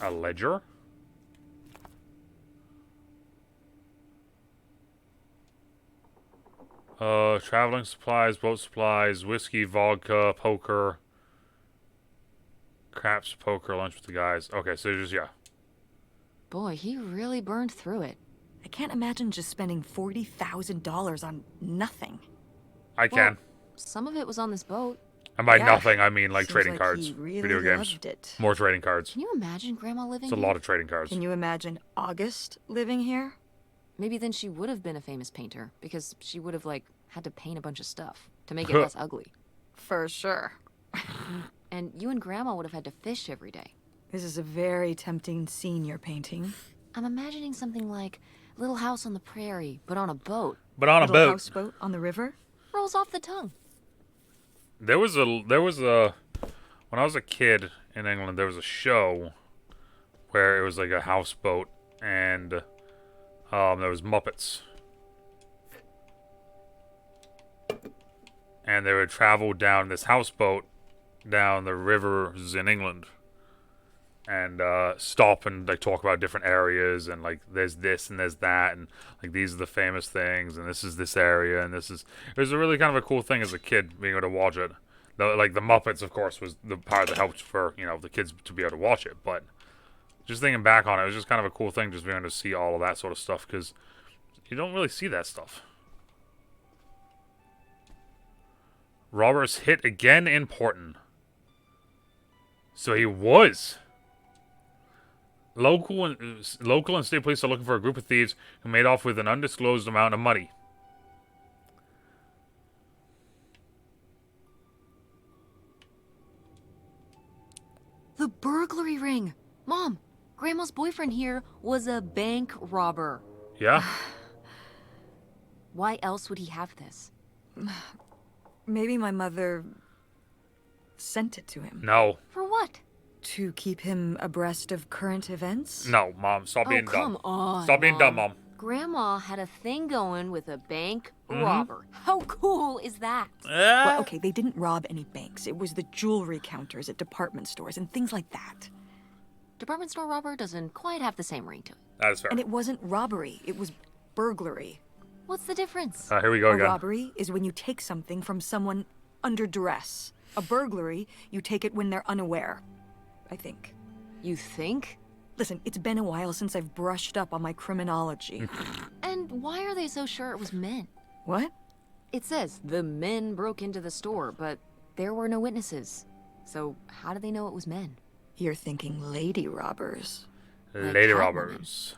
A ledger? Traveling supplies, boat supplies, whiskey, vodka, poker. Craps, poker, lunch with the guys. Okay, so just, yeah. Boy, he really burned through it. I can't imagine just spending $40,000 on nothing. I can. Some of it was on this boat. And by Yeah. nothing, I mean like Seems trading like cards. he really Video games. loved it. More trading cards. Can you imagine Grandma living It's a here? lot of trading cards. Can you imagine August living here? Maybe then she would have been a famous painter, because she would have, like, had to paint a bunch of stuff to make it less ugly. For sure. And you and Grandma would have had to fish every day. This is a very tempting scene you're painting. I'm imagining something like Little House on the Prairie, but on a boat. But on a Little boat. houseboat on the river? Rolls off the tongue. There was a when I was a kid in England, there was a show where it was like a houseboat and there was Muppets. And they would travel down this houseboat down the rivers in England and stop and like talk about different areas and like there's this and there's that and like these are the famous things and this is this area and this is it was a really kind of a cool thing as a kid being able to watch it. Like the Muppets, of course, was the part that helped for the kids to be able to watch it. But just thinking back on it, it was just kind of a cool thing just being able to see all of that sort of stuff because you don't really see that stuff. Roberts hit again in Portland. So he was. Local and state police are looking for a group of thieves who made off with an undisclosed amount of money. The burglary ring! Mom, Grandma's boyfriend here was a bank robber. Yeah? Why else would he have this? Maybe my mother sent it to him. No. For what? To keep him abreast of current events? No, Mom. Stop being dumb. Come on, Stop being dumb, Mom. Grandma had a thing going with a bank robber. How cool is that? Well, okay, they didn't rob any banks. It was the jewelry counters at department stores and things like that. Department store robber doesn't quite have the same ring to it. That is fair. And it wasn't robbery, it was burglary. What's the difference? Here we go A again. robbery is when you take something from someone under duress. A burglary, you take it when they're unaware, I think. You think? Listen, it's been a while since I've brushed up on my criminology. And why are they so sure it was men? What? It says the men broke into the store, but there were no witnesses. So how do they know it was men? You're thinking lady robbers. Lady Catwoman. robbers.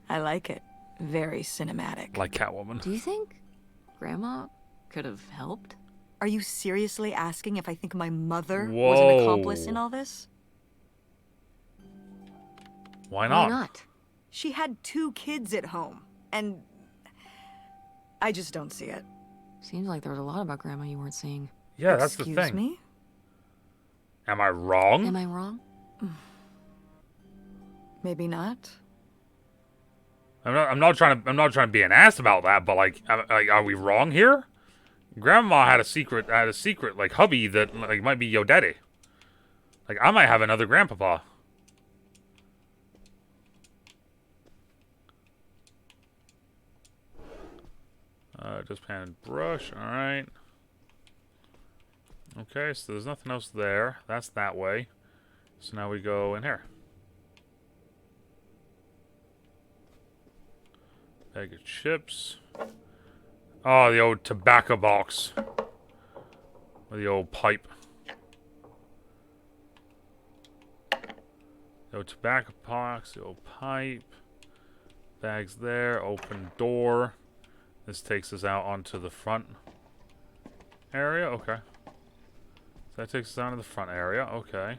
I like it. Very cinematic. Like Catwoman. Do you think Grandma could have helped? Are you seriously asking if I think my mother was Whoa. an accomplice in all this? Why not? Why not? She had 2 kids at home, and I just don't see it. Seems like there was a lot about Grandma you weren't seeing. Yeah, that's the Excuse thing. me? Am I wrong? Am I wrong? Maybe not. I'm not trying to be an ass about that, but like, are we wrong here? Grandma had a secret like hubby that like might be your daddy. Like I might have another grandpapa. Just pan and brush. All right. Okay, so there's nothing else there. That's that way. So now we go in here. Bag of chips. Oh, the old tobacco box. Or the old pipe. The old tobacco box, the old pipe. Bags there, open door. This takes us out onto the front area. Okay. So that takes us down to the front area. Okay.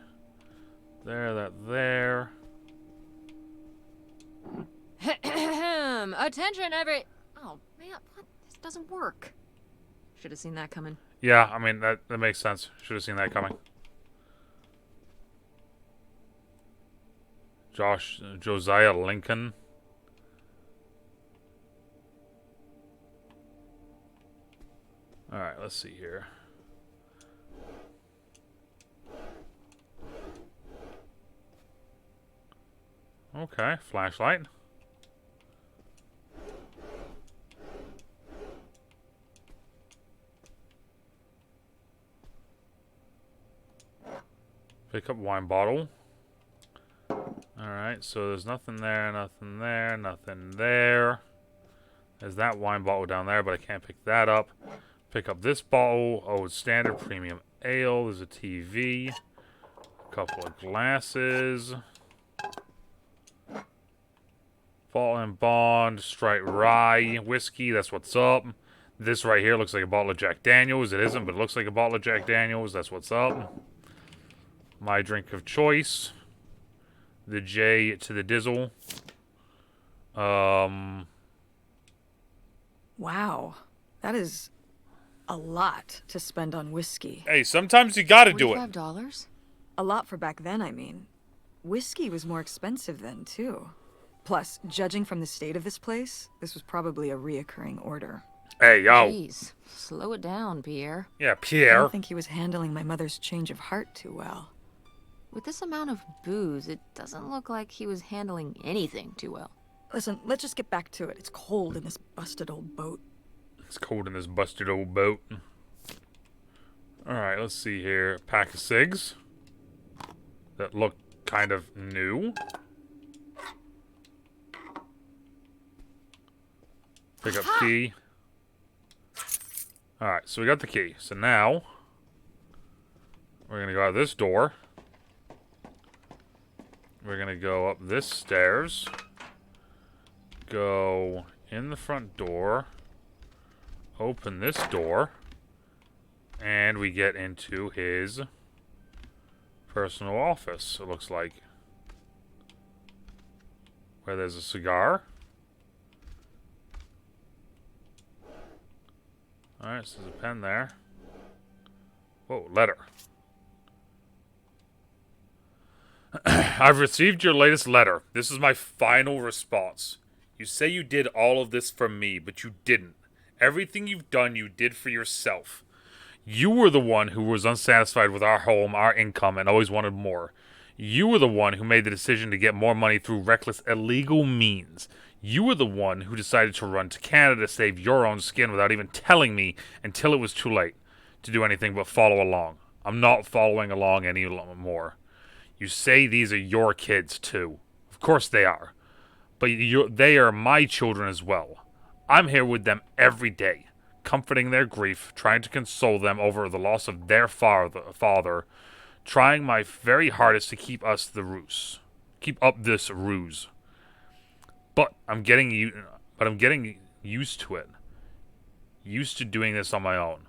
There, that there. Attention, every... Oh, man, what? This doesn't work. Should have seen that coming. Yeah, I mean, that makes sense. Should have seen that coming. Josiah Lincoln. Alright, let's see here. Okay, flashlight. Pick up wine bottle. Alright, so there's nothing there, nothing there, nothing there. There's that wine bottle down there, but I can't pick that up. Pick up this bottle. Oh, it's standard premium ale. There's a TV. A couple of glasses. Fallen Bond, Straight Rye, whiskey, that's what's up. This right here looks like a bottle of Jack Daniels. It isn't, but it looks like a bottle of Jack Daniels. That's what's up. My drink of choice. The J to the Dizzle. Wow. That is a lot to spend on whiskey. Hey, sometimes you gotta do it. $45? A lot for back then, I mean. Whiskey was more expensive then, too. Plus, judging from the state of this place, this was probably a reoccurring order. Hey, yo. Jeez, slow it down, Pierre. Yeah, I Pierre. don't think he was handling my mother's change of heart too well. With this amount of booze, it doesn't look like he was handling anything too well. Listen, let's just get back to it. It's cold in this busted old boat. It's cold in this busted old boat. Alright, let's see here. Pack of cigs. That look kind of new. Pick up key. Alright, so we got the key. So now, we're going to go out this door. We're going to go up this stairs. Go in the front door. Open this door. And we get into his personal office, it looks like. Where there's a cigar. Alright, so there's a pen there. Whoa, letter. I've received your latest letter. This is my final response. You say you did all of this for me, but you didn't. Everything you've done, you did for yourself. You were the one who was unsatisfied with our home, our income, and always wanted more. You were the one who made the decision to get more money through reckless, illegal means. You were the one who decided to run to Canada to save your own skin without even telling me until it was too late to do anything but follow along. I'm not following along anymore. You say these are your kids, too. Of course they are. But they are my children as well. I'm here with them every day, comforting their grief, trying to console them over the loss of their father, trying my very hardest to keep up this ruse. But I'm getting used to it. Used to doing this on my own.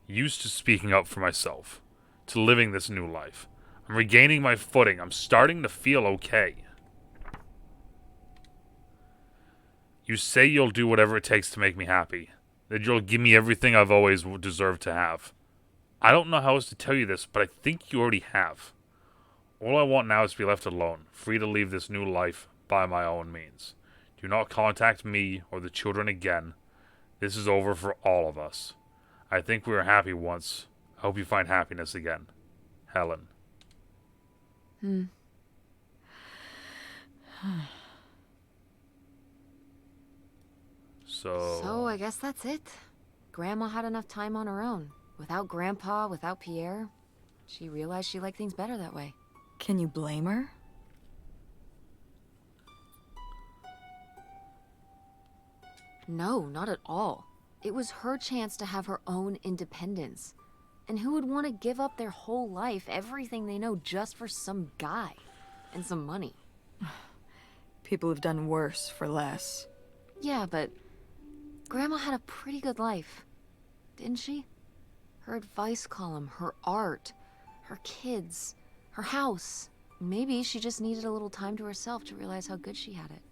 Used to speaking up for myself. To living this new life. I'm regaining my footing. I'm starting to feel okay. You say you'll do whatever it takes to make me happy. That you'll give me everything I've always deserved to have. I don't know how else to tell you this, but I think you already have. All I want now is to be left alone, free to leave this new life by my own means. Do not contact me or the children again. This is over for all of us. I think we were happy once. I hope you find happiness again. Helen. So I guess that's it. Grandma had enough time on her own. Without Grandpa, without Pierre. She realized she liked things better that way. Can you blame her? No, not at all. It was her chance to have her own independence. And who would want to give up their whole life, everything they know, just for some guy and some money? People have done worse for less. Yeah, but Grandma had a pretty good life, didn't she? Her advice column, her art, her kids, her house. Maybe she just needed a little time to herself to realize how good she had it.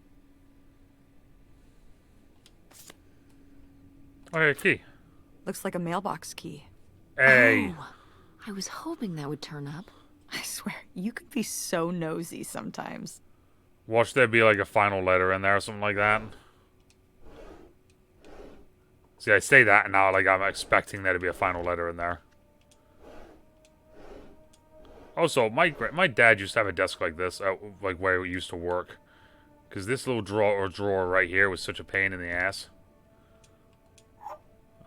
Okay, key. Looks like a mailbox key. Hey. Oh, I was hoping that would turn up. I swear, you could be so nosy sometimes. Watch there be like a final letter in there or something like that. See, I say that and now like I'm expecting there to be a final letter in there. Also, my dad used to have a desk like this, like where we used to work. Because this little drawer right here was such a pain in the ass.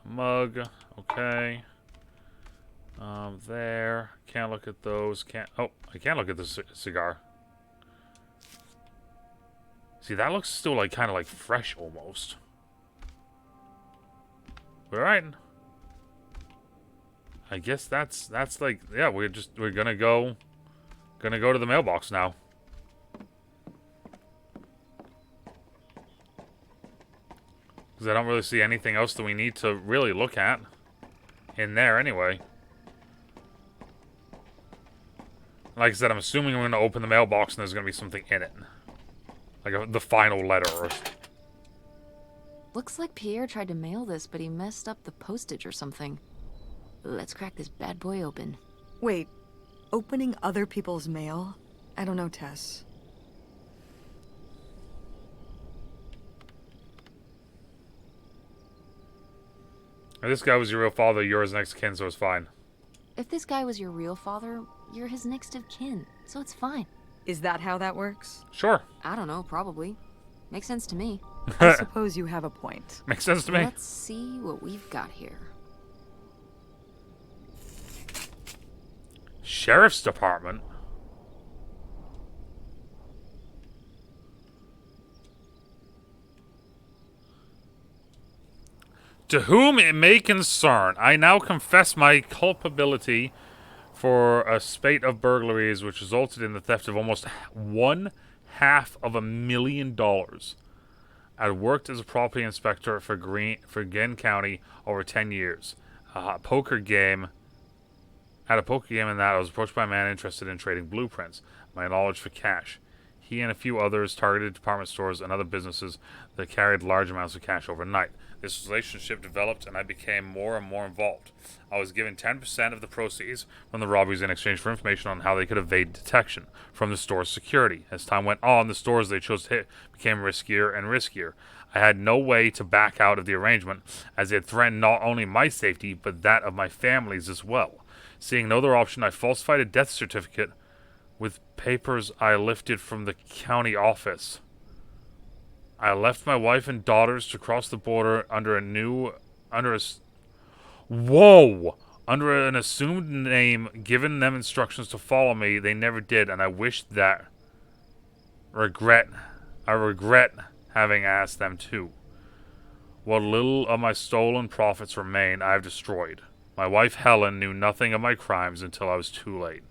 Mug. Okay. There. Can't look at those. Can't. Oh, I can't look at the cigar. See, that looks still like kind of like fresh almost. All right. I guess that's like, yeah, we're gonna go to the mailbox now. Because I don't really see anything else that we need to really look at in there anyway. Like I said, I'm assuming we're gonna open the mailbox and there's gonna be something in it, like the final letter. Or... Looks like Pierre tried to mail this, but he messed up the postage or something. Let's crack this bad boy open. Wait, opening other people's mail? I don't know, Tess. If this guy was your real father, you're his next kin, so it's fine. If this guy was your real father, you're his next of kin, so it's fine. Is that how that works? Sure. I don't know, probably. Makes sense to me. I suppose you have a point. Makes sense to me. Let's see what we've got here. Sheriff's Department? To whom it may concern, I now confess my culpability for a spate of burglaries which resulted in the theft of almost $500,000. I worked as a property inspector for Greene County over 10 years. At a poker game in that, I was approached by a man interested in trading blueprints, my knowledge for cash. He and a few others targeted department stores and other businesses that carried large amounts of cash overnight. This relationship developed and I became more and more involved. I was given 10% of the proceeds from the robberies in exchange for information on how they could evade detection from the store's security. As time went on, the stores they chose to hit became riskier and riskier. I had no way to back out of the arrangement, as it threatened not only my safety, but that of my family's as well. Seeing no other option, I falsified a death certificate with papers I lifted from the county office. I left my wife and daughters to cross the border under an assumed name, given them instructions to follow me. They never did, and I regret having asked them to. What little of my stolen profits remain, I have destroyed. My wife Helen knew nothing of my crimes until I was too late.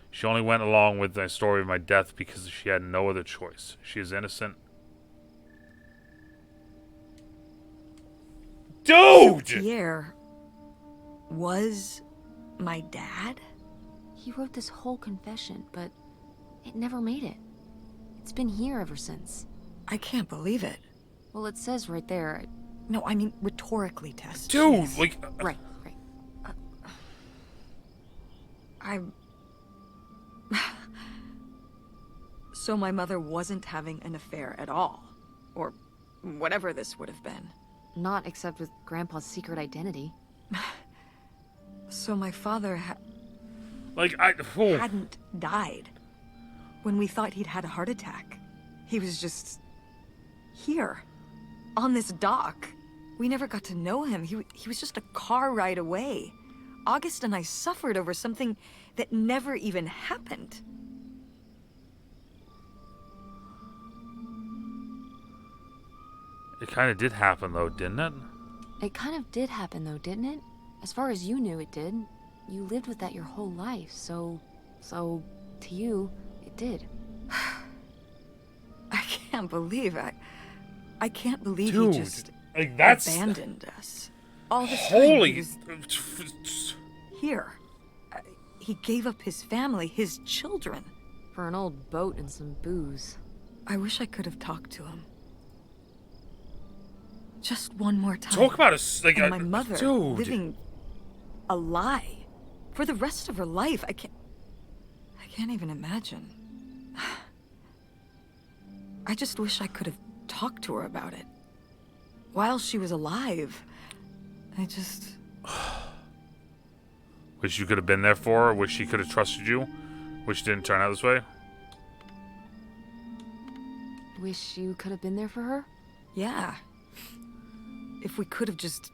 She only went along with the story of my death because she had no other choice. She is innocent. Dude! Pierre was my dad? He wrote this whole confession, but it never made it. It's been here ever since. I can't believe it. Well, it says right there. No, I mean rhetorically, Tess. Dude, Jeez. like... Right. So my mother wasn't having an affair at all. Or whatever this would have been. Not except with Grandpa's secret identity. So my father Oh. hadn't died. When we thought he'd had a heart attack. He was just... here. On this dock. We never got to know him. He was just a car ride away. August and I suffered over something that never even happened. It kind of did happen, though, didn't it? It kind of did happen, though, didn't it? As far as you knew, it did. You lived with that your whole life, so to you, it did. I can't believe I can't believe Dude, he just like, that's... abandoned us. All this Holy... time he was here. He gave up his family, his children. For an old boat and some booze. I wish I could have talked to him. Just one more time. Talk about like and my mother dude. living a lie for the rest of her life. I can't even imagine. I just wish I could have talked to her about it while she was alive. I just wish you could have been there for her. Wish she could have trusted you. Which didn't turn out this way. Wish you could have been there for her? Yeah. If we could have just...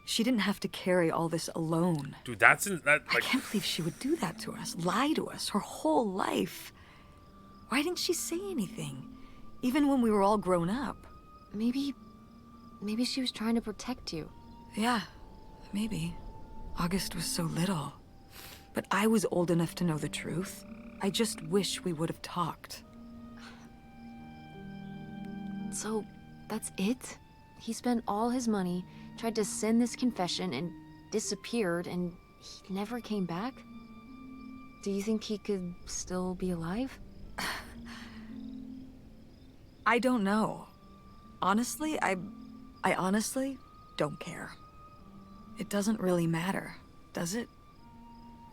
She didn't have to carry all this alone. Dude, that's in that I like. can't believe she would do that to us, lie to us, her whole life. Why didn't she say anything? Even when we were all grown up. Maybe she was trying to protect you. Yeah, maybe. August was so little. But I was old enough to know the truth. I just wish we would have talked. So, that's it? He spent all his money, tried to send this confession, and disappeared, and he never came back? Do you think he could still be alive? I don't know. Honestly, I honestly don't care. It doesn't really matter, does it?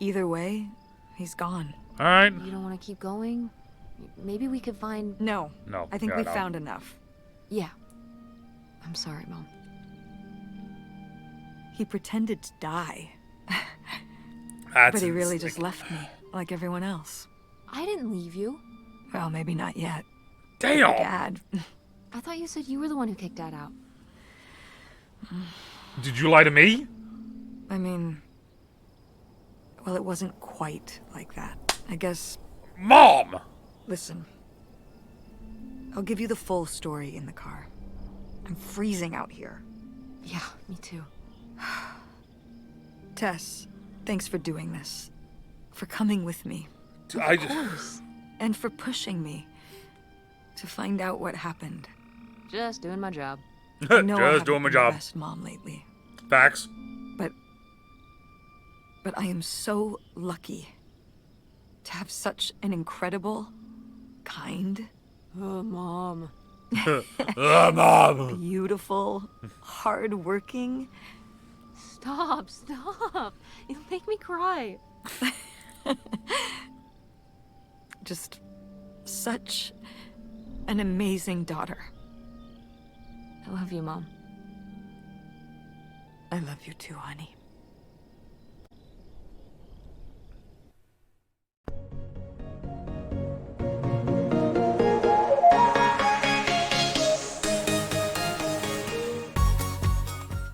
Either way, he's gone. All right. You don't want to keep going? Maybe we could find... No. No. I think yeah, we no. found enough. Yeah. I'm sorry, Mom. He pretended to die. That's But he really ins- just left me, like everyone else. I didn't leave you. Well, maybe not yet. Damn. Dad. I thought you said you were the one who kicked Dad out. Did you lie to me? I mean... Well, it wasn't quite like that. I guess... Mom. Listen. I'll give you the full story in the car. I'm freezing out here. Yeah, me too. Tess, thanks for doing this. For coming with me. Dude, I Of just. course. And for pushing me. To find out what happened. Just doing my job. I know I Just haven't doing my been job. the best mom lately. Facts. But I am so lucky to have such an incredible, kind, Oh, Mom. Mom. beautiful, hardworking. Stop. You'll make me cry. Just such an amazing daughter. I love you, Mom. I love you too, honey.